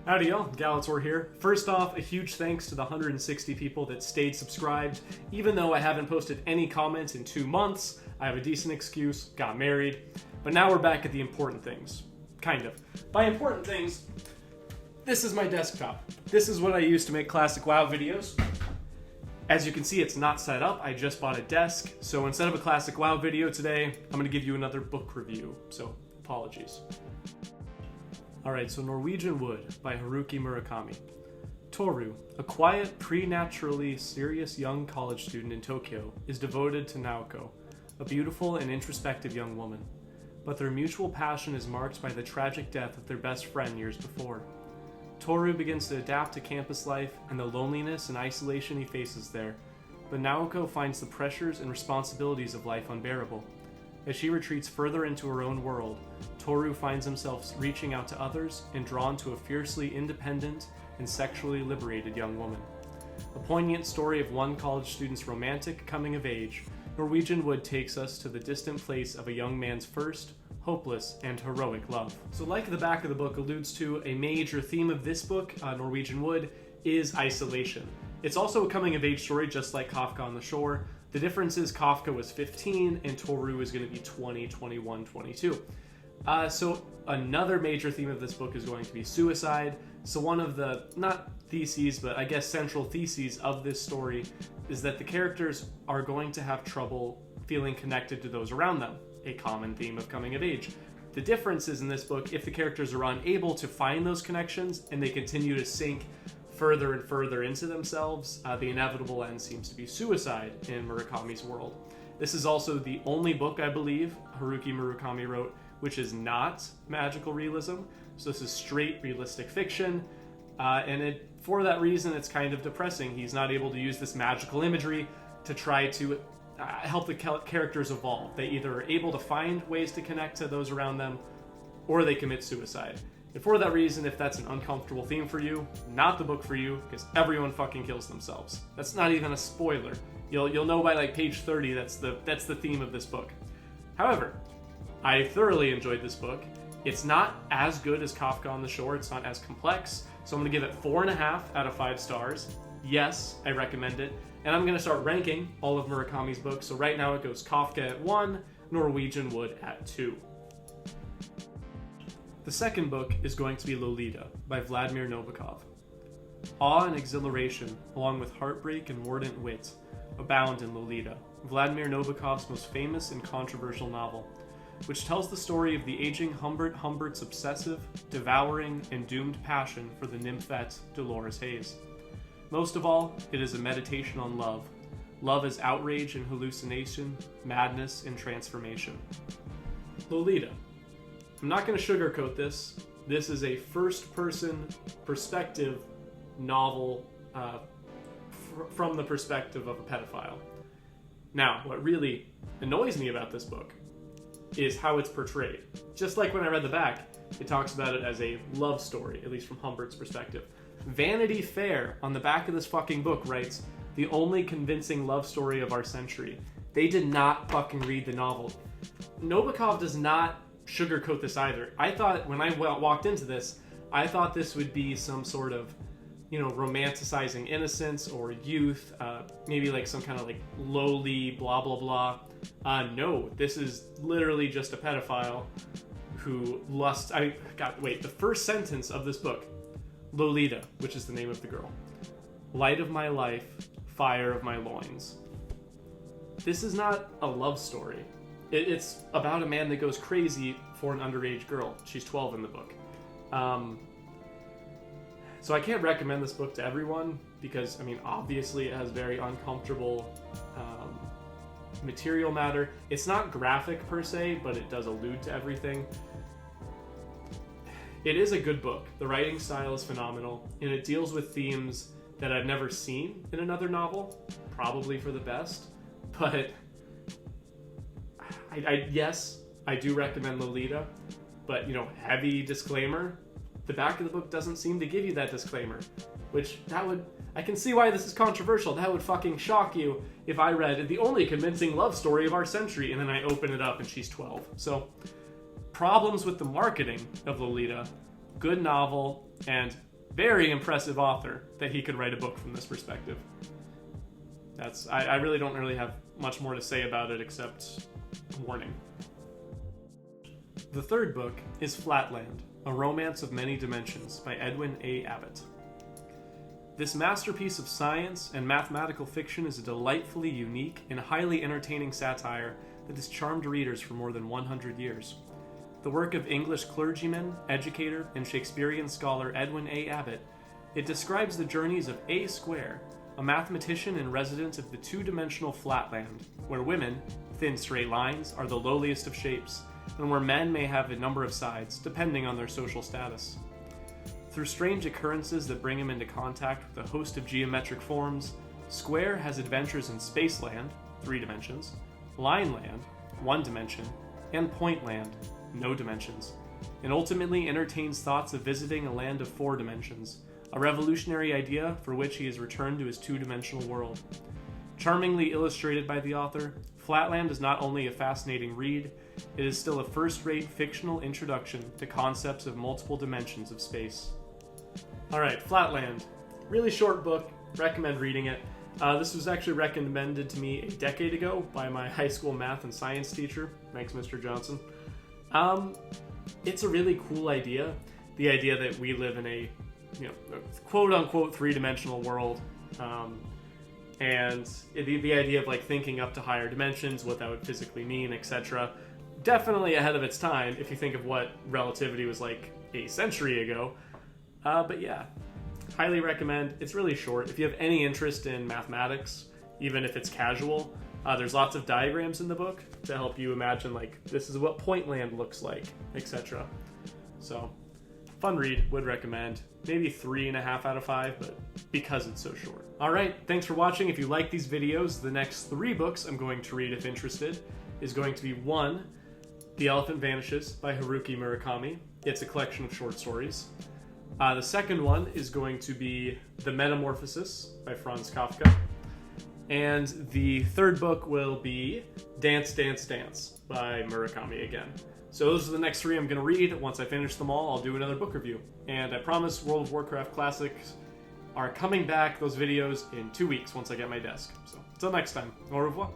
Howdy y'all, Galator here. First off, a huge thanks to the 160 people that stayed subscribed. Even though I haven't posted any comments in 2 months, I have a decent excuse, got married. But now we're back at the important things. Kind of. By important things, this is my desktop. This is what I use to make classic WoW videos. As you can see, it's not set up. I just bought a desk. So instead of a classic WoW video today, I'm going to give you another book review. So apologies. Alright, so Norwegian Wood by Haruki Murakami. Toru, a quiet, preternaturally serious young college student in Tokyo, is devoted to Naoko, a beautiful and introspective young woman. But their mutual passion is marked by the tragic death of their best friend years before. Toru begins to adapt to campus life and the loneliness and isolation he faces there, but Naoko finds the pressures and responsibilities of life unbearable. As she retreats further into her own world, Toru finds himself reaching out to others and drawn to a fiercely independent and sexually liberated young woman. A poignant story of one college student's romantic coming of age, Norwegian Wood takes us to the distant place of a young man's first, hopeless, and heroic love. So like the back of the book alludes to, a major theme of this book, Norwegian Wood, is isolation. It's also a coming of age story just like Kafka on the Shore. The difference is Kafka was 15 and Toru is going to be 20, 21, 22. So another major theme of this book is going to be suicide. So one of the, not theses, but I guess central theses of this story is that the characters are going to have trouble feeling connected to those around them, a common theme of coming of age. The difference is in this book, if the characters are unable to find those connections and they continue to sink further and further into themselves, the inevitable end seems to be suicide in Murakami's world. This is also the only book, I believe, Haruki Murakami wrote, which is not magical realism. So this is straight realistic fiction, and for that reason, it's kind of depressing. He's not able to use this magical imagery to try to help the characters evolve. They either are able to find ways to connect to those around them, or they commit suicide. And for that reason, if that's an uncomfortable theme for you, not the book for you, because everyone fucking kills themselves. That's not even a spoiler. You'll know by like page 30 that's the theme of this book. However, I thoroughly enjoyed this book. It's not as good as Kafka on the Shore. It's not as complex. So I'm going to give it 4.5 out of 5 stars. Yes, I recommend it. And I'm going to start ranking all of Murakami's books. So right now it goes Kafka at 1, Norwegian Wood at 2. The second book is going to be Lolita by Vladimir Nabokov. Awe and exhilaration, along with heartbreak and mordant wit, abound in Lolita, Vladimir Nabokov's most famous and controversial novel, which tells the story of the aging Humbert's obsessive, devouring, and doomed passion for the nymphette Dolores Hayes. Most of all, it is a meditation on love. Love as outrage and hallucination, madness and transformation. Lolita. I'm not going to sugarcoat this. This is a first-person perspective novel from the perspective of a pedophile. Now, what really annoys me about this book is how it's portrayed. Just like when I read the back, it talks about it as a love story, at least from Humbert's perspective. Vanity Fair on the back of this fucking book writes, the only convincing love story of our century. They did not fucking read the novel. Nabokov does not sugarcoat this either. I thought, when I walked into this, I thought this would be some sort of, romanticizing innocence or youth, maybe like some kind of like lowly blah blah blah. No, this is literally just a pedophile who lusts. The first sentence of this book, Lolita, which is the name of the girl. Light of my life, fire of my loins. This is not a love story. It's about a man that goes crazy for an underage girl. She's 12 in the book. So I can't recommend this book to everyone because, obviously it has very uncomfortable material matter. It's not graphic per se, but it does allude to everything. It is a good book. The writing style is phenomenal, and it deals with themes that I've never seen in another novel, probably for the best, but yes, I do recommend Lolita, but, heavy disclaimer, the back of the book doesn't seem to give you that disclaimer, which I can see why this is controversial. That would fucking shock you if I read the only convincing love story of our century, and then I open it up and she's 12. So, problems with the marketing of Lolita, good novel, and very impressive author that he could write a book from this perspective. I really don't really have much more to say about it except warning. The third book is Flatland, A Romance of Many Dimensions by Edwin A. Abbott. This masterpiece of science and mathematical fiction is a delightfully unique and highly entertaining satire that has charmed readers for more than 100 years. The work of English clergyman, educator, and Shakespearean scholar Edwin A. Abbott, it describes the journeys of A Square, a mathematician and resident of the two-dimensional Flatland, where women, thin straight lines, are the lowliest of shapes, and where men may have a number of sides, depending on their social status. Through strange occurrences that bring him into contact with a host of geometric forms, Square has adventures in Spaceland, 3 dimensions, Lineland, 1 dimension, and Pointland, no dimensions, and ultimately entertains thoughts of visiting a land of 4 dimensions, a revolutionary idea for which he has returned to his 2-dimensional world. Charmingly illustrated by the author, Flatland is not only a fascinating read, it is still a first-rate fictional introduction to concepts of multiple dimensions of space. Alright, Flatland. Really short book, recommend reading it. This was actually recommended to me a decade ago by my high school math and science teacher. Thanks, Mr. Johnson. It's a really cool idea. The idea that we live in a, quote-unquote 3-dimensional world. And the idea of like thinking up to higher dimensions, what that would physically mean, etc. Definitely ahead of its time if you think of what relativity was like a century ago. But yeah, highly recommend. It's really short. If you have any interest in mathematics, even if it's casual, there's lots of diagrams in the book to help you imagine like this is what Pointland looks like, etc. So, fun read, would recommend. Maybe 3.5 out of 5, but because it's so short. Alright, thanks for watching. If you like these videos, the next 3 books I'm going to read if interested is going to be 1, The Elephant Vanishes by Haruki Murakami. It's a collection of short stories. The second one is going to be The Metamorphosis by Franz Kafka. And the third book will be Dance, Dance, Dance by Murakami again. So those are the next 3 I'm going to read. Once I finish them all, I'll do another book review. And I promise World of Warcraft Classics are coming back, those videos, in 2 weeks once I get my desk. So until next time, au revoir.